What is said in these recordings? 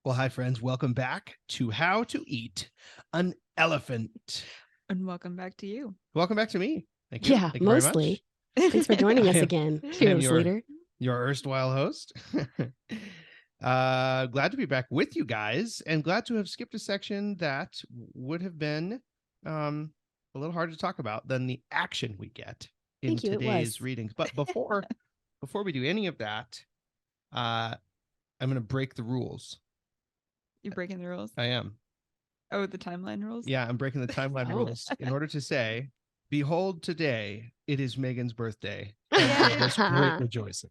Well, hi, friends. Welcome back to How to Eat an Elephant. And welcome back to you. Welcome back to me. Thank you. Yeah, Thank you very mostly. much. Thanks for joining us I am- again, I am fearless leader. your erstwhile host. Glad to be back with you guys, and glad to have skipped a section that would have been a little harder to talk about than the action we get in Thank you, it today's was. readings. But before we do any of that, I'm going to break the rules. You breaking the rules? I am. Oh, the timeline rules? Yeah, I'm breaking the timeline Oh. rules in order to say, behold, today it is Megan's birthday. Yay. And there's great rejoicing.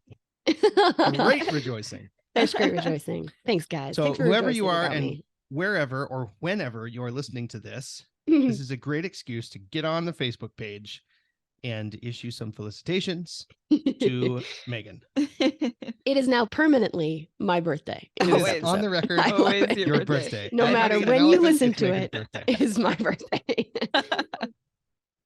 Great rejoicing. There's great rejoicing. Thanks, guys. So Thanks for whoever you rejoicing are without and me. wherever or whenever you're listening to this, this is a great excuse to get on the Facebook page and issue some felicitations to Megan. It is now permanently my birthday. It in is this Always. on episode. the record I Always love it. your your birthday. birthday. No I matter eat an when you elephant, listen it's to Megan's it, birthday. it is my birthday.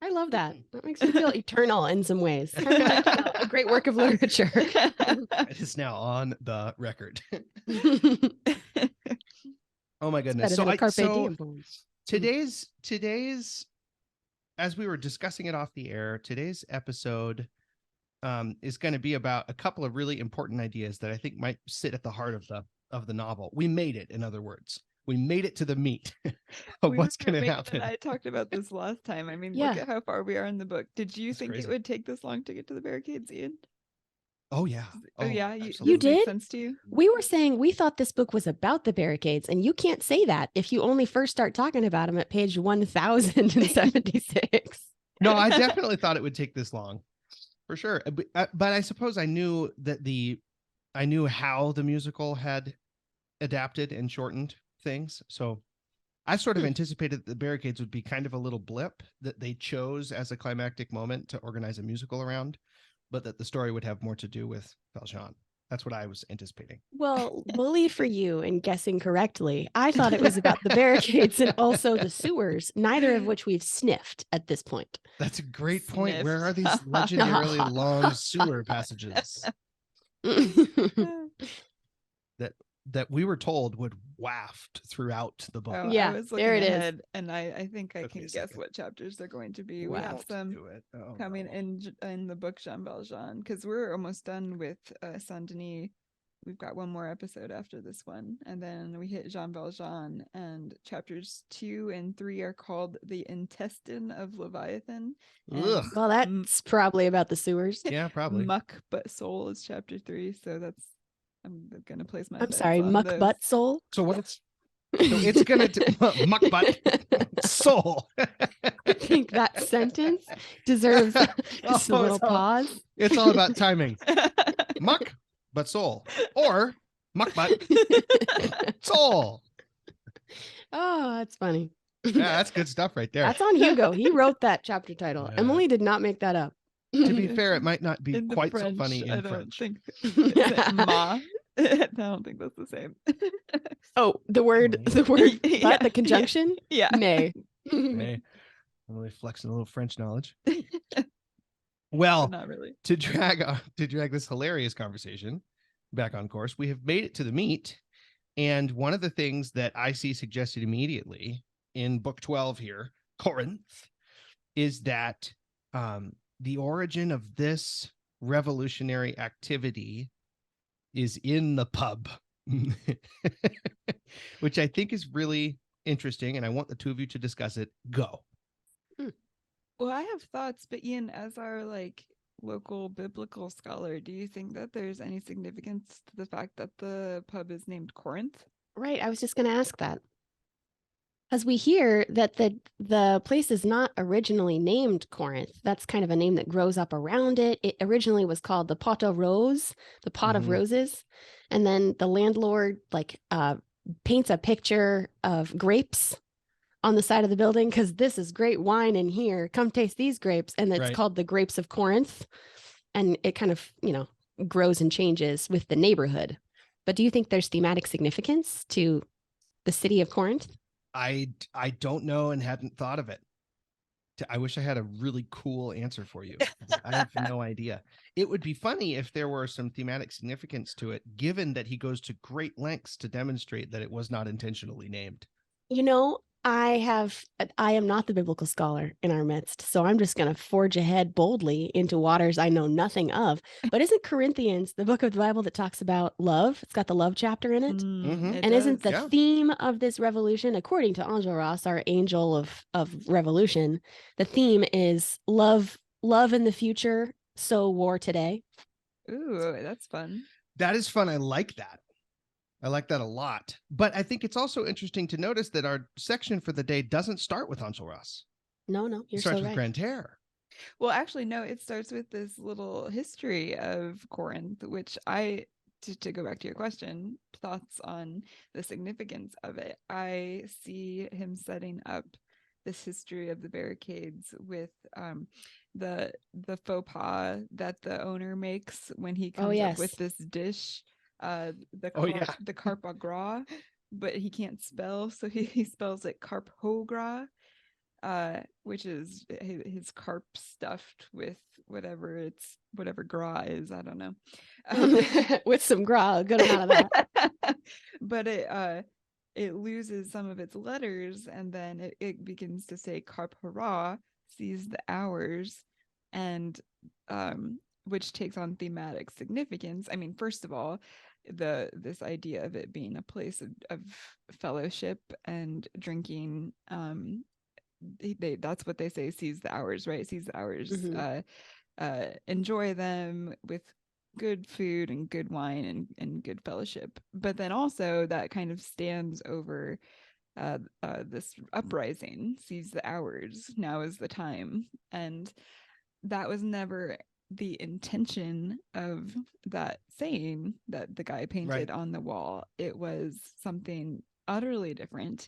I love that. That makes me feel eternal in some ways. A great work of literature. It is now on the record. Oh my goodness. Better than a Carpe Diem poem. Today's, as we were discussing it off the air, today's episode is going to be about a couple of really important ideas that I think might sit at the heart of the novel. We made it, in other words. We made it to the meat of what's going to happen. I talked about this last time. I mean, Yeah. look at how far we are in the book. Did you That's think crazy. it would take this long to get to the barricades, Ian? Oh, yeah. Oh, yeah. absolutely. You Does it make did? sense to you? We were saying we thought this book was about the barricades, and you can't say that if you only first start talking about them at page 1076. No, I definitely thought it would take this long, for sure. But I suppose I knew that I knew how the musical had adapted and shortened things. So I sort of anticipated that the barricades would be kind of a little blip that they chose as a climactic moment to organize a musical around, but that the story would have more to do with Valjean. That's what I was anticipating. Well, bully for you in guessing correctly. I thought it was about the barricades and also the sewers, neither of which we've sniffed at this point. That's a great point. Sniffed. Where are these legendarily long sewer passages that we were told would waft throughout the book? Oh, Yeah, I was looking there it is. ahead, and I think I Took me can a guess second. what chapters they're going to be. We Wow. have some Do it. Oh, coming no. in the book Jean Valjean, because we're almost done with Saint Denis. We've got one more episode after this one, and then we hit Jean Valjean, and chapters 2 and 3 are called The Intestine of Leviathan. and Ugh. Well, that's probably about the sewers. Yeah, probably. Muck But Soul is chapter 3, so that's I'm gonna place my I'm bets sorry, on muck those. butt soul. So what? It's gonna muck butt soul. I think that sentence deserves just a Oh, little it's all- pause. It's all about timing. Muck but soul, or muck butt soul. Oh, that's funny. Yeah, that's good stuff right there. That's on Hugo. He wrote that chapter title. Yeah. Emily did not make that up. To be fair, it might not be In the quite so French, funny I in don't French. think is it ma. I don't think that's the same. Oh, the word, Yeah. but the conjunction, Yeah. may. Hey, I'm really flexing a little French knowledge. But Well, not really. to drag this hilarious conversation back on course, we have made it to the meat. And one of the things that I see suggested immediately in book 12 here, Corinth, is that the origin of this revolutionary activity is in the pub, which I think is really interesting. And I want the two of you to discuss it. Go. Well, I have thoughts, but Ian, as our local biblical scholar, do you think that there's any significance to the fact that the pub is named Corinth? Right. I was just going to ask that. As we hear that the place is not originally named Corinth. That's kind of a name that grows up around it. It originally was called the Pot aux Roses, the pot of Mhm. roses. And then the landlord paints a picture of grapes on the side of the building because this is great wine in here. Come taste these grapes. And it's Right. called the Grapes of Corinth. And it kind of, grows and changes with the neighborhood. But do you think there's thematic significance to the city of Corinth? I don't know and hadn't thought of it. I wish I had a really cool answer for you. I have no idea. It would be funny if there were some thematic significance to it, given that he goes to great lengths to demonstrate that it was not intentionally named. You know, I am not the biblical scholar in our midst, so I'm just going to forge ahead boldly into waters I know nothing of. But isn't Corinthians the book of the Bible that talks about love? It's got the love chapter in it. It And isn't does. the theme of this revolution, according to Enjolras, our angel of revolution, the theme is love in the future, so war today. Ooh, that's fun. That is fun. I like that. I like that a lot. But I think it's also interesting to notice that our section for the day doesn't start with Enjolras. No, It you're starts so with right. Grantaire. Well, actually, no, it starts with this little history of Corinth, which to go back to your question, thoughts on the significance of it. I see him setting up this history of the barricades with the faux pas that the owner makes when he comes up with this dish, the carpe au gras, but he can't spell, so he spells it carpe au gras. Which is his carp stuffed with whatever gras is. I don't know. With some gras, a good amount of that. But it loses some of its letters, and then it begins to say carp hurrah, sees the hours, and which takes on thematic significance. I mean, first of all, this idea of it being a place of fellowship and drinking. That's what they say, seize the hours, right? Seize the hours. Enjoy them with good food and good wine and good fellowship. But then also that kind of stands over this uprising, seize the hours, now is the time. And that was never the intention of that saying that the guy painted on the wall. It was something utterly different,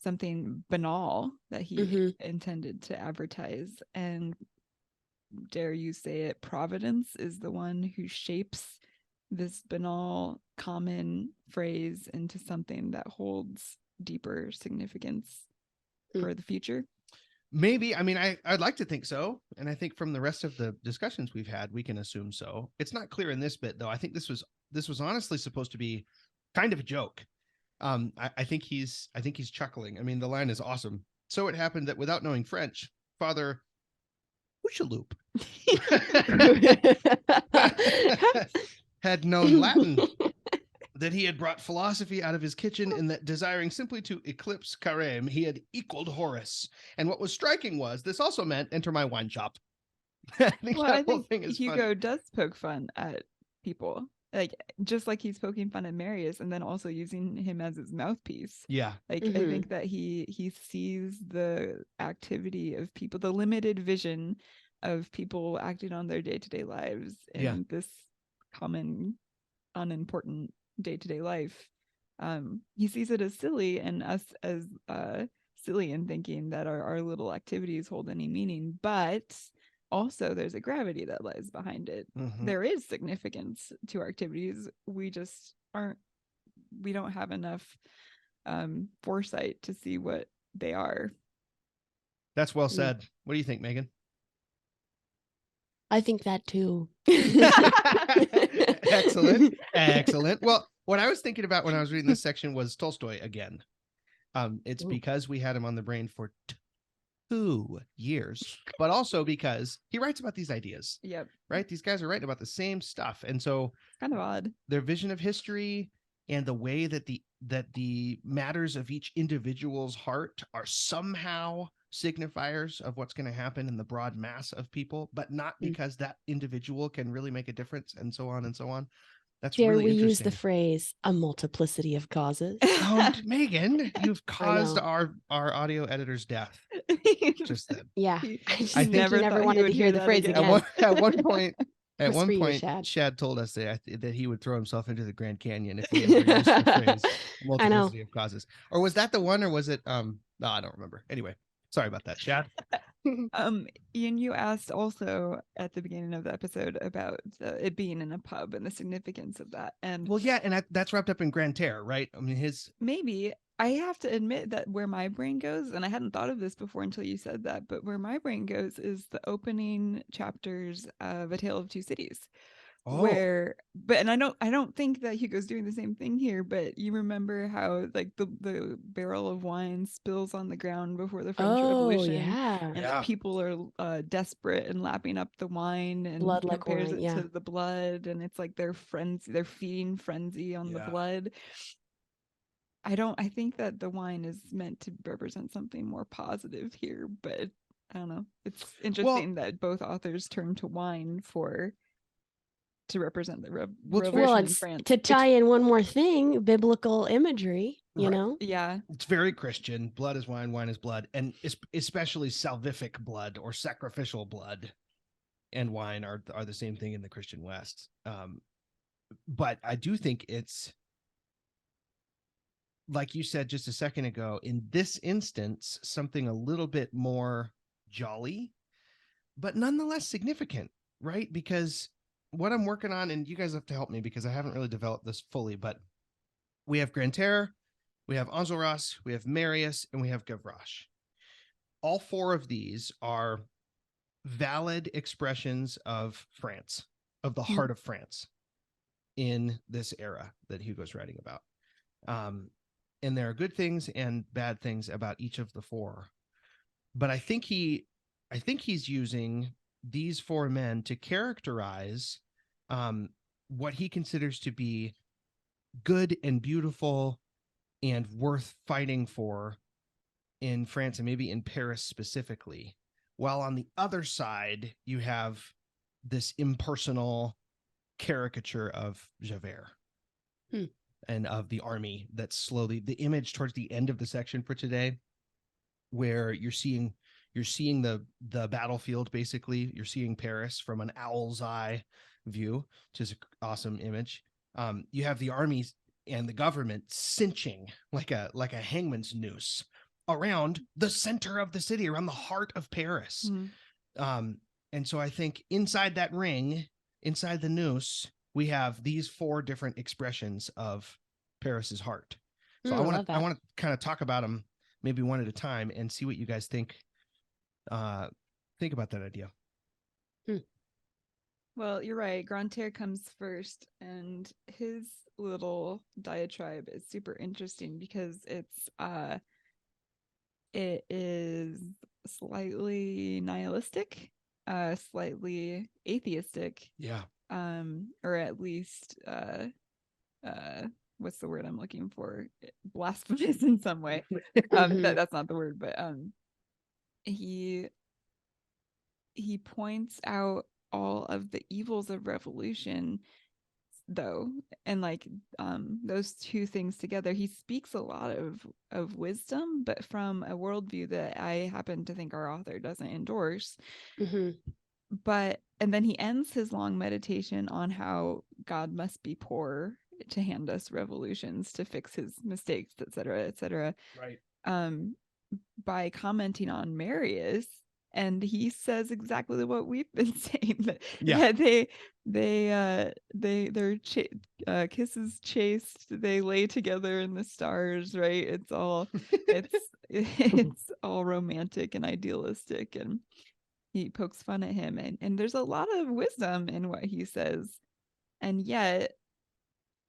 something banal that he intended to advertise. And dare you say it, Providence is the one who shapes this banal common phrase into something that holds deeper significance for the future. Maybe. I mean, I'd like to think so. And I think from the rest of the discussions we've had, we can assume so. It's not clear in this bit, though. I think this was honestly supposed to be kind of a joke. I think he's chuckling. I mean, the line is awesome. So it happened that without knowing French, Father Hucheloup had known Latin, that he had brought philosophy out of his kitchen, and that desiring simply to eclipse Carême, he had equaled Horace. And what was striking was this also meant enter my wine shop. I think Hugo funny. Does poke fun at people. Like, just like he's poking fun at Marius, and then also using him as his mouthpiece. Yeah. Like, I think that he sees the activity of people, the limited vision of people acting on their day-to-day lives in this common, unimportant day-to-day life. He sees it as silly, and us as silly in thinking that our little activities hold any meaning, but also there's a gravity that lies behind it. There is significance to our activities. We just we don't have enough foresight to see what they are. That's well said. What do you think, Megan? I think that too. Excellent. Well, what I was thinking about when I was reading this section was Tolstoy again. It's because we had him on the brain for 2 years, but also because he writes about these ideas. Yep. Right? These guys are writing about the same stuff. And so it's kind of odd. Their vision of history and the way that the matters of each individual's heart are somehow signifiers of what's going to happen in the broad mass of people, but not because that individual can really make a difference, and so on and so on. That's really interesting. Use the phrase a multiplicity of causes. Megan, you've caused our audio editor's death. Just then. Yeah. I never wanted to hear the phrase again. At one point, Shad told us that he would throw himself into the Grand Canyon if he ever used the phrase multiplicity of causes. Or was that the one, or was it no, I don't remember. Anyway, sorry about that, Shad. Ian, you asked also at the beginning of the episode about it being in a pub and the significance of that. And well, yeah, and that's wrapped up in Grantaire, right? I mean, maybe I have to admit that where my brain goes, and I hadn't thought of this before until you said that, but where my brain goes is the opening chapters of A Tale of Two Cities. And I don't think that Hugo's doing the same thing here, but you remember how like the barrel of wine spills on the ground before the French Revolution, yeah. and the people are desperate and lapping up the wine, and Blood like compares wine, it yeah. to the blood, and it's like their feeding frenzy on the blood. I think that the wine is meant to represent something more positive here, but I don't know. It's interesting that both authors turn to wine to represent the revolution in France. To tie in one more thing, biblical imagery, you know? Yeah. It's very Christian. Blood is wine, wine is blood. And especially salvific blood or sacrificial blood and wine are the same thing in the Christian West. But I do think it's, like you said just a second ago, in this instance, something a little bit more jolly, but nonetheless significant, right? Because what I'm working on, and you guys have to help me because I haven't really developed this fully, but we have Grantaire, we have Enjolras, we have Marius, and we have Gavroche. All four of these are valid expressions of France, of the heart of France in this era that Hugo's writing about. And there are good things and bad things about each of the four. But I think he's using these four men to characterize what he considers to be good and beautiful and worth fighting for in France and maybe in Paris specifically. While on the other side, you have this impersonal caricature of Javert. And of the army that's slowly, the image towards the end of the section for today, where you're seeing the battlefield, basically. You're seeing Paris from an owl's eye view, which is an awesome image. You have the army and the government cinching like a hangman's noose around the center of the city, around the heart of Paris. And so I think inside that ring, inside the noose, we have these four different expressions of Paris's heart. So I want to kind of talk about them maybe one at a time and see what you guys think about that idea. Well, you're right. Grantaire comes first, and his little diatribe is super interesting because it is slightly nihilistic, slightly atheistic. Yeah. Or at least what's the word I'm looking for? Blasphemous in some way. That's not the word, but he points out all of the evils of revolution, though, and like those two things together, he speaks a lot of wisdom, but from a worldview that I happen to think our author doesn't endorse. And then he ends his long meditation on how God must be poor to hand us revolutions, to fix his mistakes, etc., right, by commenting on Marius. And he says exactly what we've been saying, that their kisses chaste, they lay together in the stars, right? It's all it's all romantic and idealistic, and he pokes fun at him, and there's a lot of wisdom in what he says, and yet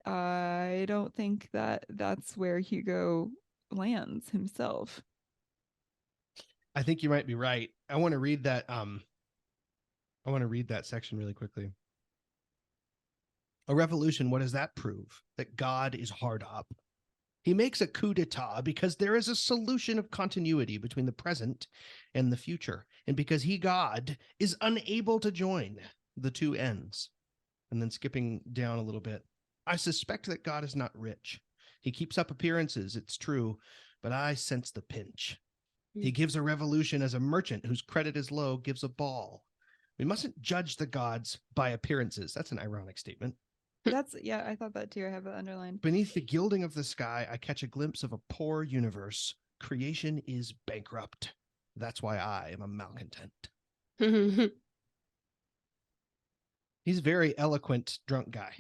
I don't think that that's where Hugo lands himself. I think you might be right. I want to read that section really quickly. A revolution, what does that prove? That God is hard up. He makes a coup d'etat because there is a solution of continuity between the present and the future, and because he, God, is unable to join the two ends. And then skipping down a little bit, I suspect that God is not rich. He keeps up appearances, it's true, but I sense the pinch. He gives a revolution as a merchant whose credit is low gives a ball. We mustn't judge the gods by appearances. That's an ironic statement. I thought that too. I have it underlined. Beneath the gilding of the sky, I catch a glimpse of a poor universe. Creation is bankrupt. That's why I am a malcontent. He's a very eloquent drunk guy.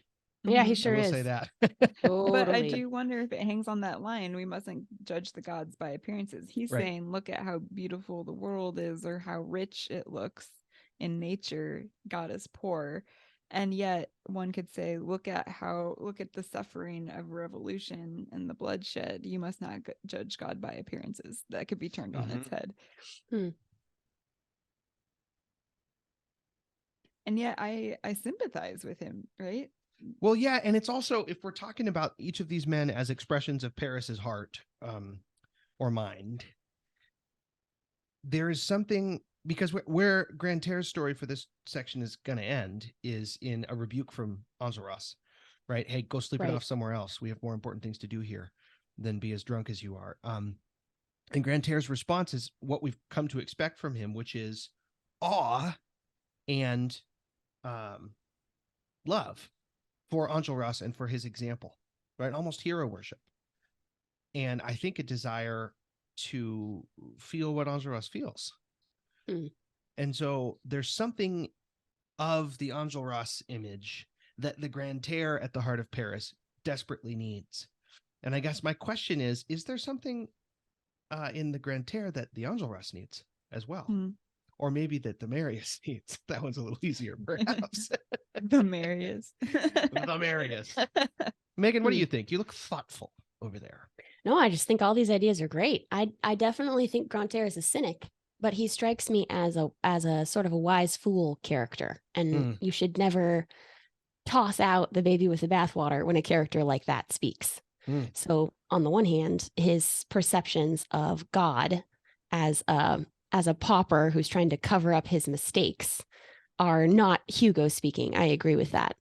Yeah, he Mhm. sure I will is. say that. But I Totally. do wonder if it hangs on that line. We mustn't judge the gods by appearances. He's Right. saying, look at how beautiful the world is or how rich it looks in nature. God is poor. And yet one could say, look at the suffering of revolution and the bloodshed. You must not judge God by appearances. That could be turned on its head. Hmm. And yet I sympathize with him, right? Well, yeah, and it's also, if we're talking about each of these men as expressions of Paris's heart, or mind, there is something, because where Grantaire's story for this section is going to end is in a rebuke from Enjolras, right? Hey, go sleep it Right. off somewhere else. We have more important things to do here than be as drunk as you are. And Grantaire's response is what we've come to expect from him, which is awe and love for Enjolras and for his example, right? Almost hero worship. And I think a desire to feel what Enjolras feels. Hmm. And so there's something of the Enjolras image that the Grantaire at the heart of Paris desperately needs. And I guess my question is there something in the Grantaire that the Enjolras needs as well? Hmm. Or maybe that the Marius needs. That one's a little easier, perhaps. The Marius. The Marius. Megan, what do Hmm. you think? You look thoughtful over there. No, I just think all these ideas are great. I definitely think Grantaire is a cynic, but he strikes me as a sort of a wise fool character. And you should never toss out the baby with the bathwater when a character like that speaks. So on the one hand, his perceptions of God as a pauper who's trying to cover up his mistakes are not Hugo speaking. I agree with that.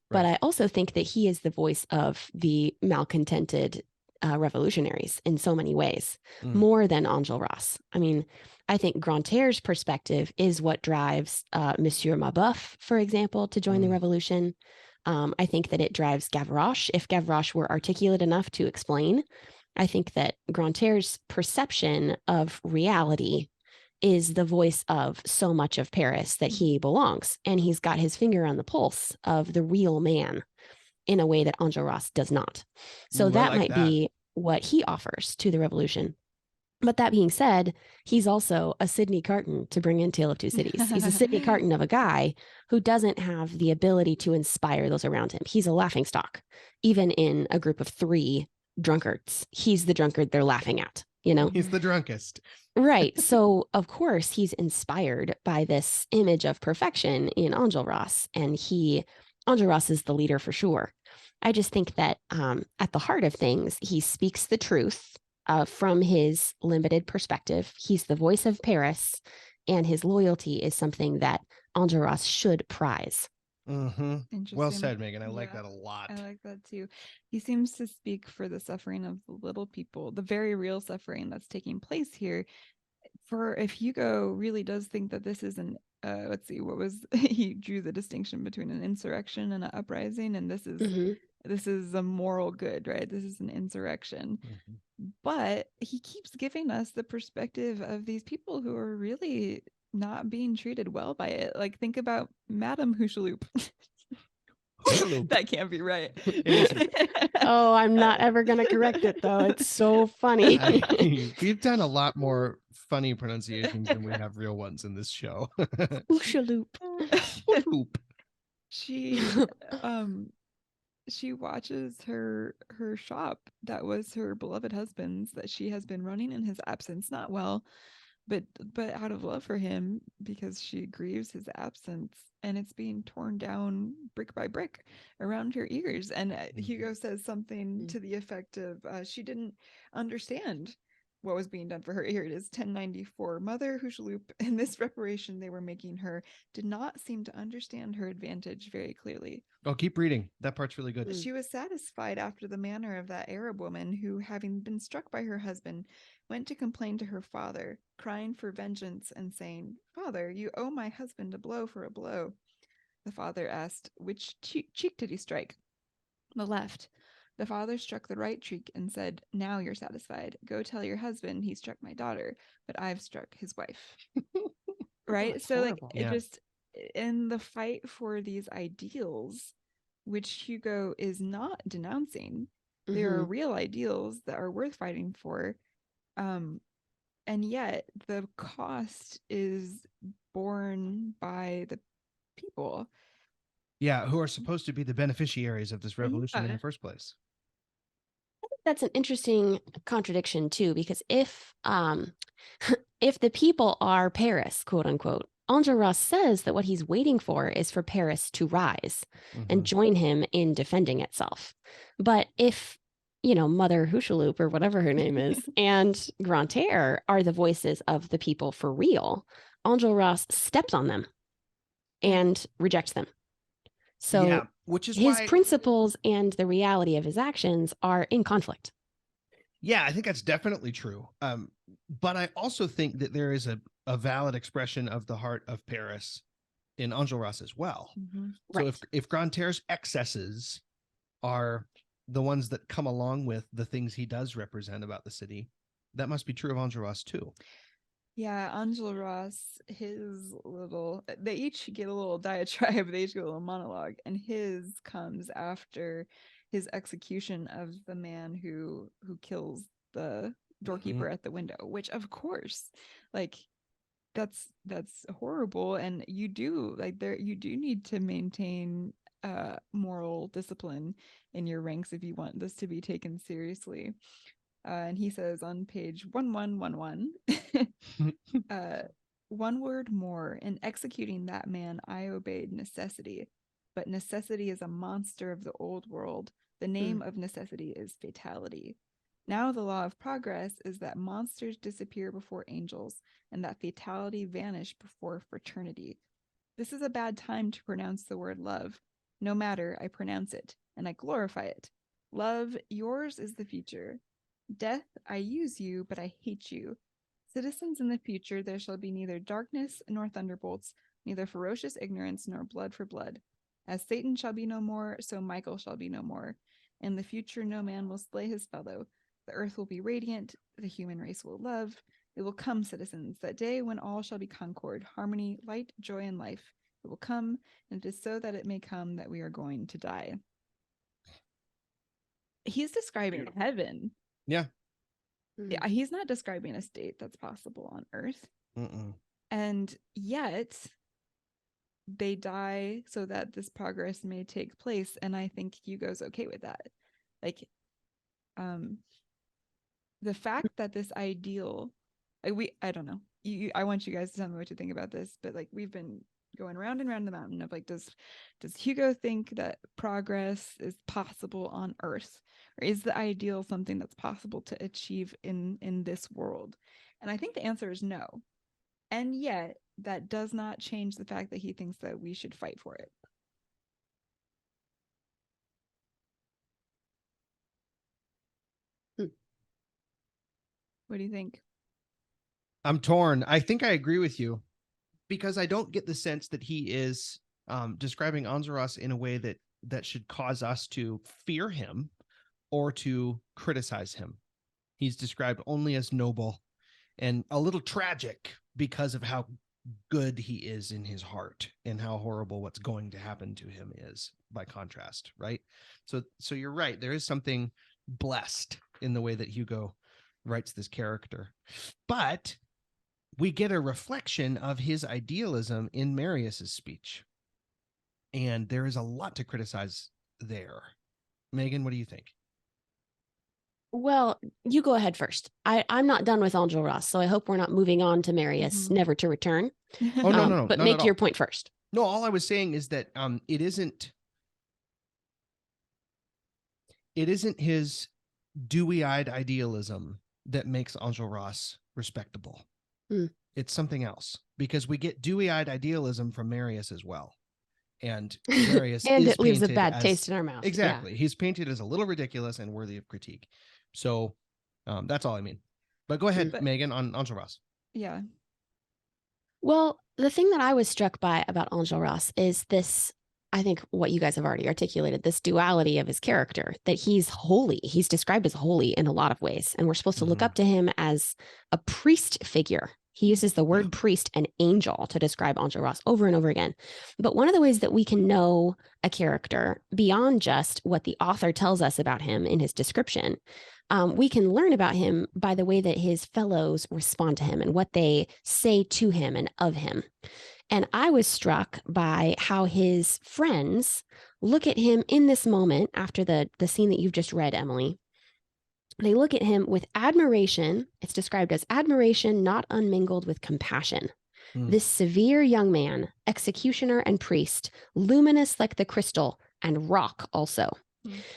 But I also think that he is the voice of the malcontented revolutionaries in so many ways, more than Enjolras. I mean, I think Grantaire's perspective is what drives Monsieur Mabeuf, for example, to join the revolution. I think that it drives Gavroche, if Gavroche were articulate enough to explain. I think that Grantaire's perception of reality is the voice of so much of Paris that he belongs. And he's got his finger on the pulse of the real man in a way that Enjolras does not. So that might be what he offers to the revolution. But that being said, he's also a Sidney Carton, to bring in Tale of Two Cities. He's a Sidney Carton of a guy who doesn't have the ability to inspire those around him. He's a laughingstock. Even in a group of 3 drunkards, he's the drunkard they're laughing at, you know? He's the drunkest. Right. So, of course, he's inspired by this image of perfection in Enjolras, and Enjolras is the leader for sure. I just think that at the heart of things, he speaks the truth from his limited perspective. He's the voice of Paris, and his loyalty is something that Enjolras should prize. Well said, Megan. I like that a lot. I like that too. He seems to speak for the suffering of the little people, the very real suffering that's taking place here. For if Hugo really does think that this is an let's see, what was he drew the distinction between an insurrection and an uprising, and this is a moral good, right? This is an insurrection. But he keeps giving us the perspective of these people who are really not being treated well by it. Like, think about Madame Hucheloup. That can't be right. Oh, I'm not ever going to correct it, though. It's so funny. We've done a lot more funny pronunciations than we have real ones in this show. Hucheloup. She watches her shop that was her beloved husband's, that she has been running in his absence, not well, but out of love for him, because she grieves his absence, and it's being torn down brick by brick around her ears. And Hugo says something to the effect of she didn't understand what was being done for her. Here it is, 1094. Mother Hucheloup, in this reparation they were making her, did not seem to understand her advantage very clearly. Oh, keep reading. That part's really good. She was satisfied after the manner of that Arab woman who, having been struck by her husband, went to complain to her father, crying for vengeance and saying, "Father, you owe my husband a blow for a blow." The father asked, "Which cheek did he strike?" "The left." The father struck the right cheek and said, "Now you're satisfied. Go tell your husband he struck my daughter, but I've struck his wife." Right? That's so horrible. like it just, in the fight for these ideals, which Hugo is not denouncing. There are real ideals that are worth fighting for. And yet the cost is borne by the people. Yeah, who are supposed to be the beneficiaries of this revolution in Yeah. the first place. That's an interesting contradiction too, because if if the people are Paris, quote unquote, Enjolras says that what he's waiting for is for Paris to rise and join him in defending itself. But if, you know, Mother Hucheloup or whatever her name is, and Grantaire are the voices of the people for real, Enjolras steps on them and rejects them. So yeah, which is his why principles and the reality of his actions are in conflict. Yeah, I think that's definitely true. But I also think that there is a valid expression of the heart of Paris in Enjolras as well. So Right. if Grantaire's excesses are the ones that come along with the things he does represent about the city, that must be true of Enjolras too. Yeah, Enjolras, they each get a little diatribe, they each get a little monologue, and his comes after his execution of the man who kills the doorkeeper at the window, which of course, like, that's horrible. And you do need to maintain moral discipline in your ranks if you want this to be taken seriously. And he says on page 1111, one word more, in executing that man, I obeyed necessity. But necessity is a monster of the old world. The name of necessity is fatality. Now the law of progress is that monsters disappear before angels, and that fatality vanish before fraternity. This is a bad time to pronounce the word love. No matter, I pronounce it, and I glorify it. Love, yours is the future. Death, I use you, but I hate you. Citizens, in the future there shall be neither darkness nor thunderbolts, neither ferocious ignorance nor blood for blood. As Satan shall be no more, so Michael shall be no more. In the future no man will slay his fellow. The earth will be radiant, the human race will love. It will come, citizens, that day when all shall be concord, harmony, light, joy, and life. It will come, and it is so that it may come that we are going to die. He's describing heaven. Yeah. Yeah, he's not describing a state that's possible on Earth. And yet they die so that this progress may take place. And I think Hugo's okay with that. Like, the fact that this ideal, like, I don't know. I want you guys to tell me what you think about this, but like, we've been going round and round the mountain of like, does Hugo think that progress is possible on Earth? Or is the ideal something that's possible to achieve in this world? And I think the answer is no. And yet that does not change the fact that he thinks that we should fight for it. What do you think? I'm torn. I think I agree with you, because I don't get the sense that he is describing Enjolras in a way that should cause us to fear him or to criticize him. He's described only as noble and a little tragic because of how good he is in his heart and how horrible what's going to happen to him is by contrast, right? So you're right. There is something blessed in the way that Hugo writes this character. But we get a reflection of his idealism in Marius's speech. And there is a lot to criticize there. Megan, what do you think? Well, you go ahead first. I'm not done with Enjolras, so I hope we're not moving on to Marius, never to return. Oh, no. But not make at your all. point first. No, all I was saying is that it isn't his dewy-eyed idealism that makes Enjolras respectable. It's something else, because we get dewy-eyed idealism from Marius as well. And Marius and is it leaves a painted bad as, taste in our mouth. Exactly. Yeah. He's painted as a little ridiculous and worthy of critique. So that's all I mean. But go ahead, Megan, on Enjolras. Yeah. Well, the thing that I was struck by about Enjolras is this, I think what you guys have already articulated, this duality of his character, that he's holy. He's described as holy in a lot of ways. And we're supposed to look up to him as a priest figure. He uses the word priest and angel to describe Enjolras over and over again. But one of the ways that we can know a character beyond just what the author tells us about him in his description, we can learn about him by the way that his fellows respond to him and what they say to him and of him. And I was struck by how his friends look at him in this moment after the scene that you've just read, Emily. They look at him with admiration. It's described as admiration not unmingled with compassion. This severe young man, executioner and priest, luminous like the crystal and rock also.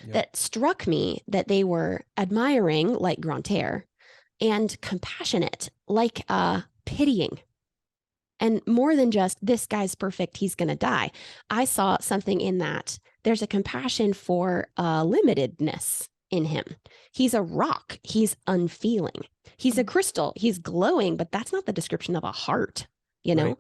That struck me that they were admiring like Grantaire and compassionate like pitying. And more than just, this guy's perfect, he's going to die. I saw something in that. There's a compassion for limitedness in him. He's a rock. He's unfeeling. He's a crystal. He's glowing, but that's not the description of a heart. You know,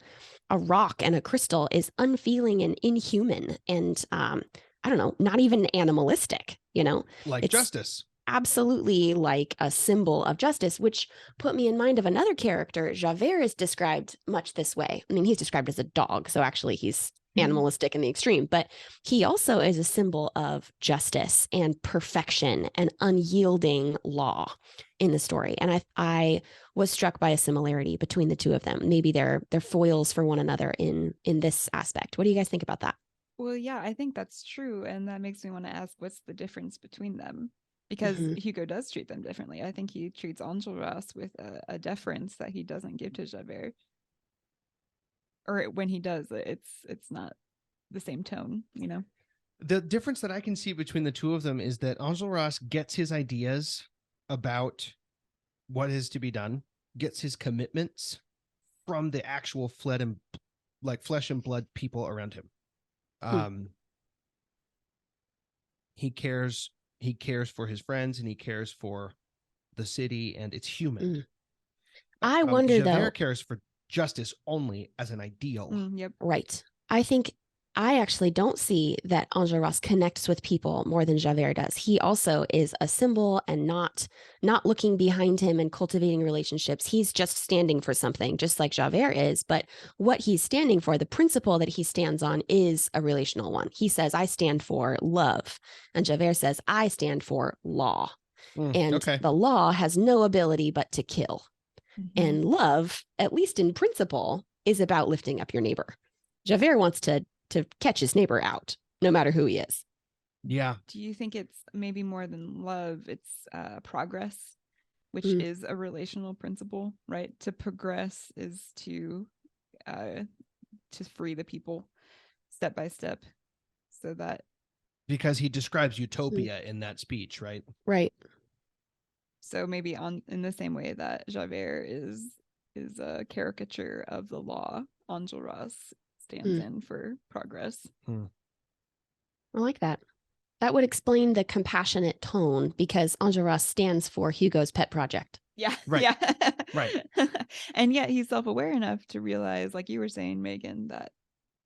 a rock and a crystal is unfeeling and inhuman and, I don't know, not even animalistic, you know, like it's justice. Absolutely like a symbol of justice, which put me in mind of another character. Javert is described much this way. I mean, he's described as a dog, so actually he's animalistic in the extreme, but he also is a symbol of justice and perfection and unyielding law in the story. And I was struck by a similarity between the two of them. Maybe they're foils for one another in this aspect. What do you guys think about that? Well, yeah, I think that's true. And that makes me want to ask, what's the difference between them? Because Hugo does treat them differently. I think he treats Enjolras with a deference that he doesn't give to Javert. Or when he does, it's not the same tone, you know? The difference that I can see between the two of them is that Enjolras gets his ideas about what is to be done, gets his commitments from the actual flesh and blood people around him. He cares for his friends and he cares for the city, and it's human. I wonder Javert though. cares for justice only as an ideal. Yep. Right. I actually don't see that Enjolras connects with people more than Javert does. He also is a symbol and not looking behind him and cultivating relationships. He's just standing for something, just like Javert is. But what he's standing for, the principle that he stands on, is a relational one. He says, I stand for love. And Javert says, I stand for law. And the law has no ability but to kill. And love, at least in principle, is about lifting up your neighbor. Javert wants to catch his neighbor out, no matter who he is. Yeah. Do you think it's maybe more than love? It's progress, which is a relational principle, right? To progress is to free the people step by step, so that, because he describes utopia in that speech, right? Right. So maybe in the same way that Javert is a caricature of the law, Enjolras stands in for progress. I like that. That would explain the compassionate tone, because Enjolras stands for Hugo's pet project. Yeah. Right. Yeah. Right. And yet he's self-aware enough to realize, like you were saying, Megan, that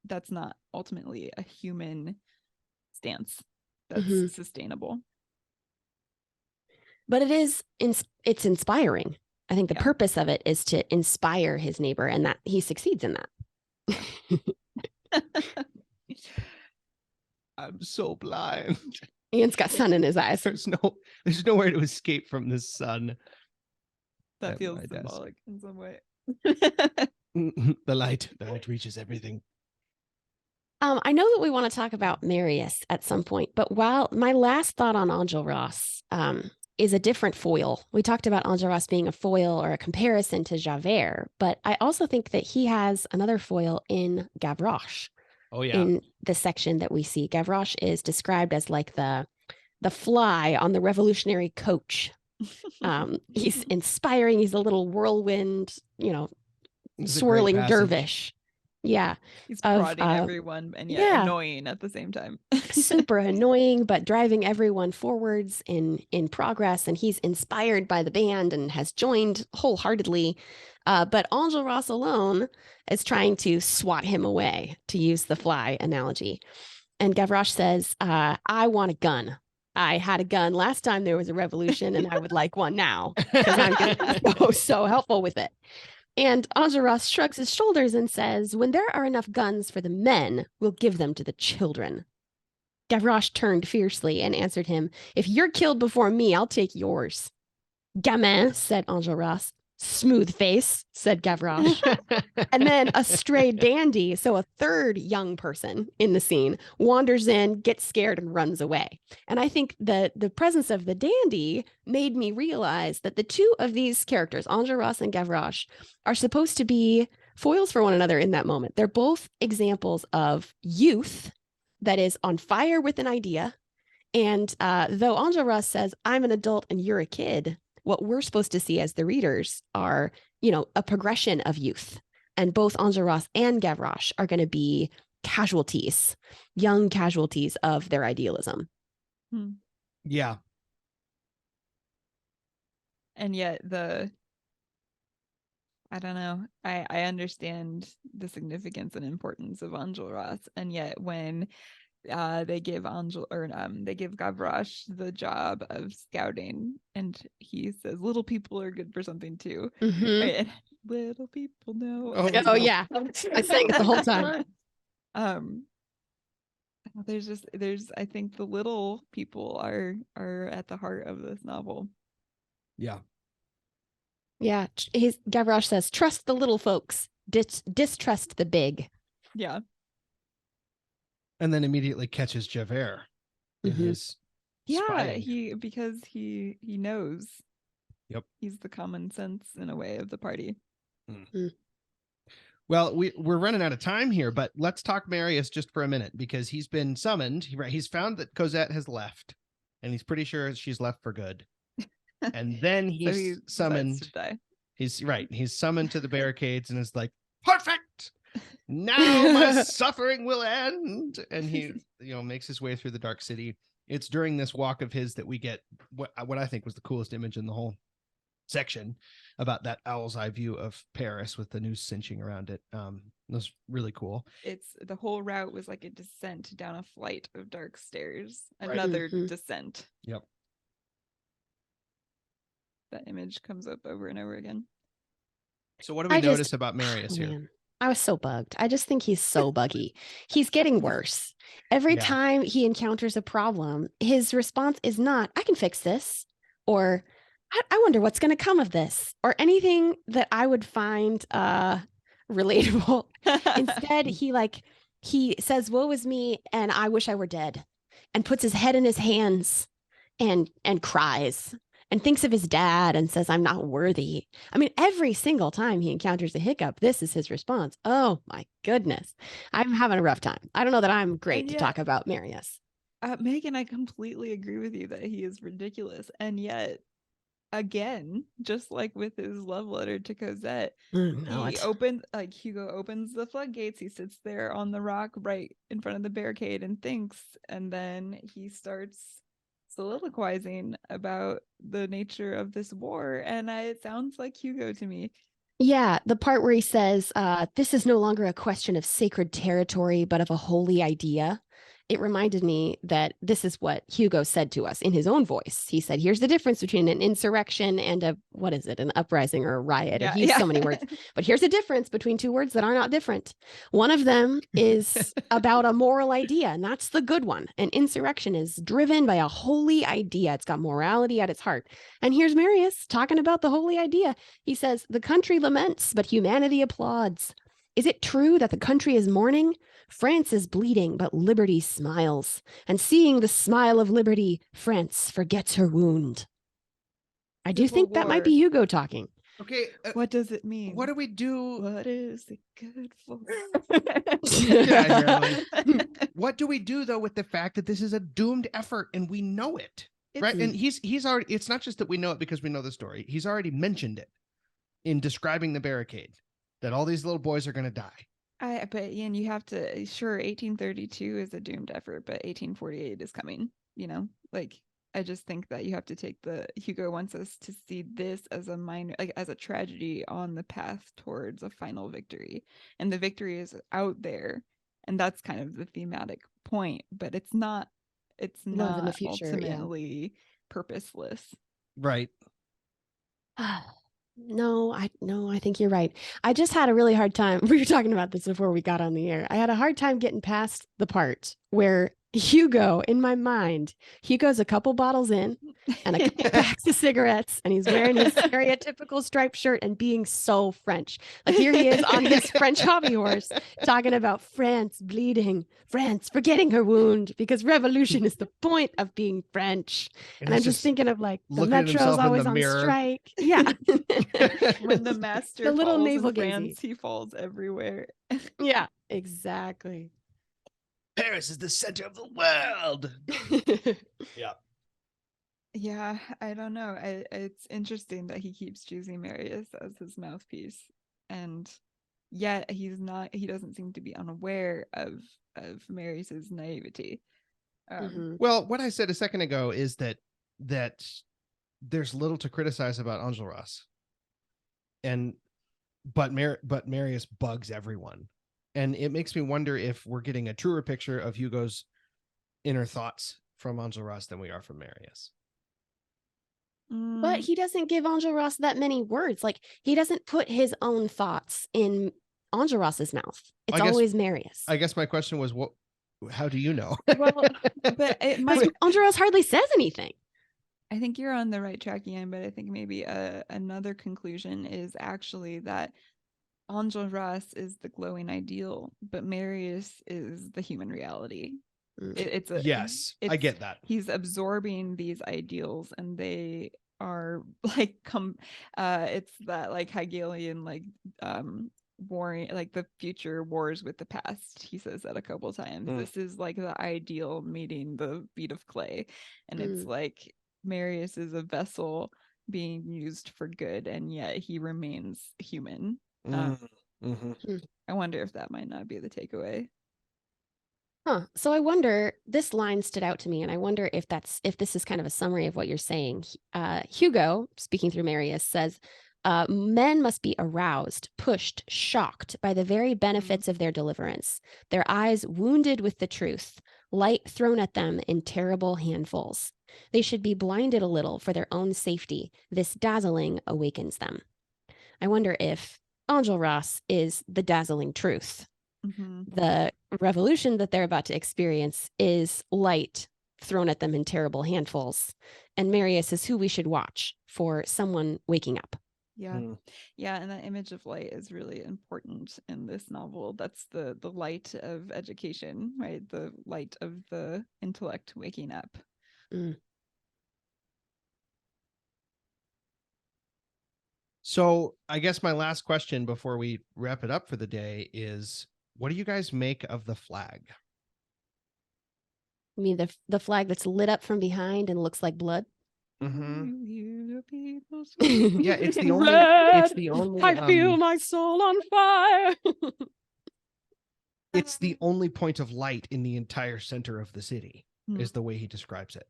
that's not ultimately a human stance that's sustainable. But it's inspiring. I think the purpose of it is to inspire his neighbor, and that he succeeds in that. I'm so blind. Ian's got sun in his eyes. There's nowhere to escape from this sun. That feels symbolic in some way. The light reaches everything. I know that we want to talk about Marius at some point, but while my last thought on Enjolras is a different foil. We talked about Enjolras being a foil or a comparison to Javert, but I also think that he has another foil in Gavroche. Oh yeah. In the section that we see, Gavroche is described as like the fly on the revolutionary coach. He's inspiring. He's a little whirlwind, swirling dervish. Yeah. He's prodding everyone and yet annoying at the same time. Super annoying, but driving everyone forwards in progress. And he's inspired by the band and has joined wholeheartedly. But Enjolras alone is trying to swat him away, to use the fly analogy. And Gavroche says, I want a gun. I had a gun last time there was a revolution, and I would like one now, because I'm going to be so helpful with it. And Enjolras shrugs his shoulders and says, when there are enough guns for the men, we'll give them to the children. Gavroche turned fiercely and answered him, if you're killed before me, I'll take yours. Gamin, said Enjolras. Smooth face, said Gavroche. And then a stray dandy, so a third young person in the scene, wanders in, gets scared, and runs away. And I think the presence of the dandy made me realize that the two of these characters, Enjolras and Gavroche, are supposed to be foils for one another in that moment. They're both examples of youth that is on fire with an idea. And though Enjolras says, I'm an adult and you're a kid, what we're supposed to see as the readers are, a progression of youth. And both Enjolras and Gavroche are going to be casualties, young casualties of their idealism. Yeah. And yet I don't know. I understand the significance and importance of Enjolras, and yet when they give Gavroche the job of scouting, and he says little people are good for something too. Mm-hmm. Right? Little people know. Oh yeah, I sang it the whole time. There's I think the little people are at the heart of this novel. Yeah. Yeah, Gavroche says, trust the little folks, distrust the big. Yeah. And then immediately catches Javert in his spying. Because he knows. Yep. He's the common sense in a way of the party. Well, we're running out of time here, but let's talk Marius just for a minute, because he's been summoned. He's found that Cosette has left, and he's pretty sure she's left for good. And then he's summoned. To die. He's right. He's summoned to the barricades and is like, perfect. Now my suffering will end. And he, makes his way through the dark city. It's during this walk of his that we get what I think was the coolest image in the whole section about that owl's eye view of Paris with the noose cinching around it. It was really cool. It's the whole route was like a descent down a flight of dark stairs. Right. Another descent. Yep. That image comes up over and over again. So what do we notice about Marius here? Man, I was so bugged. I just think he's so buggy. He's getting worse. Every time he encounters a problem, his response is not, I can fix this, or I wonder what's going to come of this, or anything that I would find relatable. Instead, he says, woe is me, and I wish I were dead, and puts his head in his hands and cries. And thinks of his dad and says, I'm not worthy. I mean, every single time he encounters a hiccup, this is his response. Oh, my goodness. I'm having a rough time. I don't know that I'm great to talk about Marius. Megan, I completely agree with you that he is ridiculous. And yet, again, just like with his love letter to Cosette, Hugo opens the floodgates. He sits there on the rock right in front of the barricade and thinks. And then he starts soliloquizing about the nature of this war, and it sounds like Hugo to me. Yeah, the part where he says, this is no longer a question of sacred territory, but of a holy idea. It reminded me that this is what Hugo said to us in his own voice. He said, here's the difference between an insurrection and an uprising or a riot. Or he used so many words. But here's a difference between two words that are not different. One of them is about a moral idea, and that's the good one. An insurrection is driven by a holy idea. It's got morality at its heart. And here's Marius talking about the holy idea. He says, the country laments, but humanity applauds. Is it true that the country is mourning? France is bleeding, but liberty smiles. And seeing the smile of liberty, France forgets her wound. I do think that might be Hugo talking. Okay. What does it mean? What do we do? What is it good for? What do we do, though, with the fact that this is a doomed effort and we know it? Right? And he's already, it's not just that we know it because we know the story. He's already mentioned it in describing the barricade, that all these little boys are going to die. But Ian, you have to, 1832 is a doomed effort, but 1848 is coming, I just think that you have to take Hugo wants us to see this as a minor, as a tragedy on the path towards a final victory. And the victory is out there. And that's kind of the thematic point, but it's not in the future, ultimately purposeless. Right. No, I think you're right. I just had a really hard time. We were talking about this before we got on the air. I had a hard time getting past the part where Hugo, in my mind, Hugo's a couple bottles in and a couple packs of cigarettes, and he's wearing his stereotypical striped shirt and being so French. Like here he is on his French hobby horse talking about France bleeding, France forgetting her wound because revolution is the point of being French. And I'm he's just thinking of like the looking at metro's himself in always the on mirror. strike. Yeah. When the master The little falls navel in France, gazy. he falls everywhere. Yeah, exactly. Paris is the center of the world. Yeah. Yeah, I don't know. It's interesting that he keeps choosing Marius as his mouthpiece, and yet he doesn't seem to be unaware of Marius's naivety. Well, what I said a second ago is that there's little to criticize about Enjolras, but Marius bugs everyone, and it makes me wonder if we're getting a truer picture of Hugo's inner thoughts from Enjolras than we are from Marius. But he doesn't give Enjolras that many words. Like he doesn't put his own thoughts in Enjolras's mouth. It's always Marius. I guess my question was, how do you know? Well, but it might. Enjolras hardly says anything. I think you're on the right track, Ian, but I think maybe another conclusion is actually that Enjolras is the glowing ideal, but Marius is the human reality. Yes, I get that. He's absorbing these ideals, and they are like it's that like Hegelian like warring, like the future wars with the past. He says that a couple times. This is like the ideal meeting the feet of clay, and it's like Marius is a vessel being used for good, and yet he remains human. I wonder if that might not be the takeaway. So I wonder, this line stood out to me, and I wonder if this is kind of a summary of what you're saying. Hugo, speaking through Marius, says, men must be aroused, pushed, shocked by the very benefits of their deliverance, their eyes wounded with the truth, light thrown at them in terrible handfuls. They should be blinded a little for their own safety. This dazzling awakens them. I wonder if Enjolras is the dazzling truth. The revolution that they're about to experience is light thrown at them in terrible handfuls. And Marius is who we should watch for someone waking up. Yeah. And that image of light is really important in this novel. That's the light of education, right? The light of the intellect waking up. So I guess my last question before we wrap it up for the day is, what do you guys make of the flag? You mean the flag that's lit up from behind and looks like blood? Yeah, it's the only. It's the only. I feel my soul on fire. It's the only point of light in the entire center of the city, is the way he describes it.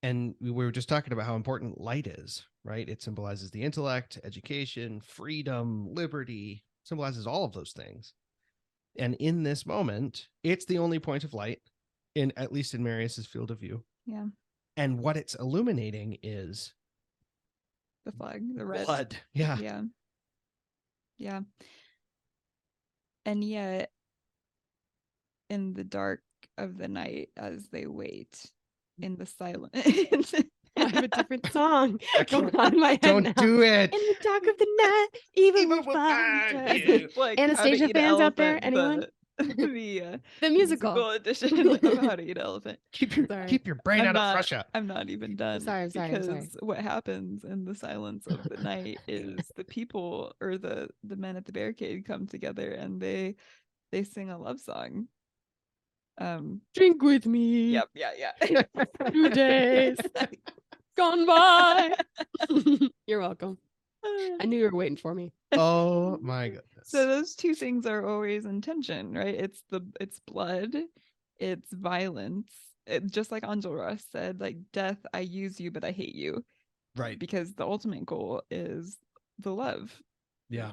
And we were just talking about how important light is, right? It symbolizes the intellect, education, freedom, liberty, symbolizes all of those things. And in this moment, it's the only point of light, at least in Marius's field of view. Yeah. And what it's illuminating is the flag, the red blood. Yeah. And yet, in the dark of the night, as they wait in the silence, I have a different song going on in my head. Don't do it. In the dark of the night, even will find you. Like Anastasia fans out there? Anyone? The musical edition of How to Eat an Elephant. Keep your brain out of Russia. I'm not even done. I'm sorry. What happens in the silence of the night is the people, or the men at the barricade, come together and they sing a love song. Drink with me. Yep. 2 days gone by. You're welcome. I knew you were waiting for me. Oh my goodness. So those two things are always in tension, right? It's blood, it's violence. Just like Enjolras said, like, death, I use you, but I hate you. Right. Because the ultimate goal is the love. Yeah.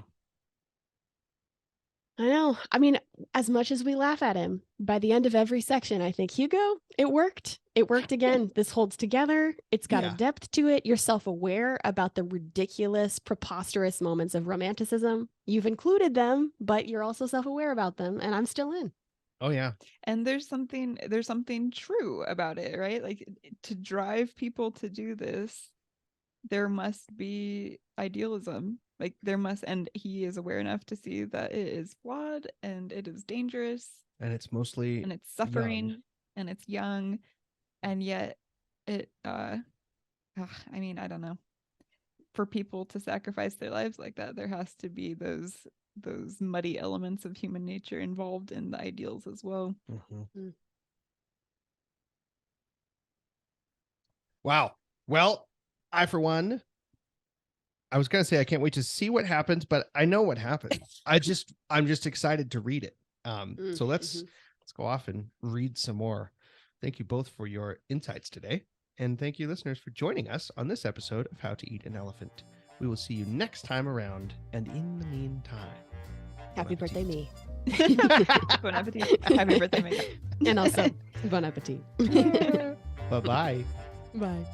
I know. I mean, as much as we laugh at him, by the end of every section, I think, Hugo, it worked. It worked again. This holds together. It's got a Yeah. depth to it. You're self-aware about the ridiculous, preposterous moments of romanticism. You've included them, but you're also self-aware about them, and I'm still in. Oh yeah. And there's something true about it, right? Like, to drive people to do this, there must be idealism. Like, there must, and he is aware enough to see that it is flawed and it is dangerous And it's mostly and it's suffering young. and it's young, and yet it I mean, I don't know. For people to sacrifice their lives like that, there has to be those muddy elements of human nature involved in the ideals as well. Mhm. Wow. Well, I, for one, I was going to say I can't wait to see what happens, but I know what happens. I'm just excited to read it. So let's go off and read some more. Thank you both for your insights today. And thank you, listeners, for joining us on this episode of How to Eat an Elephant. We will see you next time around. And in the meantime, Happy birthday, me. Bon appetit. Happy birthday, Megan. And also, bon appetit. bye-bye. Bye.